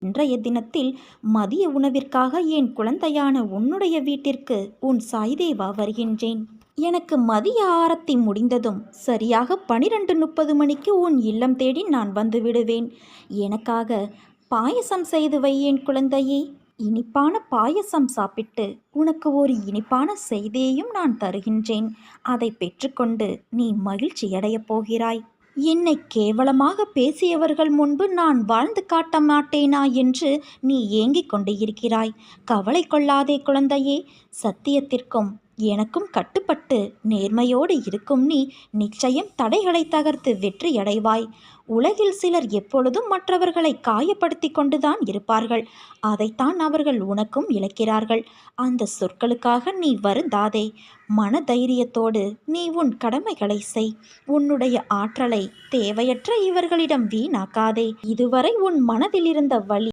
இன்றைய தினத்தில் மதிய உணவிற்காக என் குழந்தையான உன்னுடைய வீட்டிற்கு உன் சாய்தேவா வருகின்றேன். எனக்கு மதிய ஆரத்தி முடிந்ததும் சரியாக 12:30 மணிக்கு உன் இல்லம் தேடி நான் வந்து விடுவேன். எனக்காக பாயசம் செய்து வை என் குழந்தையே. இனிப்பான பாயசம் சாப்பிட்டு உனக்கு ஒரு இனிப்பான செய்தியையும் நான் தருகின்றேன். அதை பெற்றுக்கொண்டு நீ மகிழ்ச்சியடையப் போகிறாய். என்னை கேவலமாக பேசியவர்கள் முன்பு நான் வாழ்ந்து காட்ட மாட்டேனா என்று நீ ஏங்கிக் கொண்டு இருக்கிறாய். கவலை கொள்ளாதே குழந்தையே. சத்தியத்திற்கும் எனக்கும் கட்டுப்பட்டு நேர்மையோடு இருக்கும் நீ நிச்சயம் தடைகளை தகர்த்து வெற்றியடைவாய். உலகில் சிலர் எப்பொழுதும் மற்றவர்களை காயப்படுத்தி கொண்டுதான் இருப்பார்கள். அதைத்தான் அவர்கள் உனக்கும் இழைக்கிறார்கள். அந்த சொற்களுக்காக நீ வருந்தாதே. மன தைரியத்தோடு நீ உன் கடமைகளை செய். உன்னுடைய ஆற்றலை தேவையற்ற இவர்களிடம் வீணாக்காதே. இதுவரை உன் மனதில் இருந்த வலி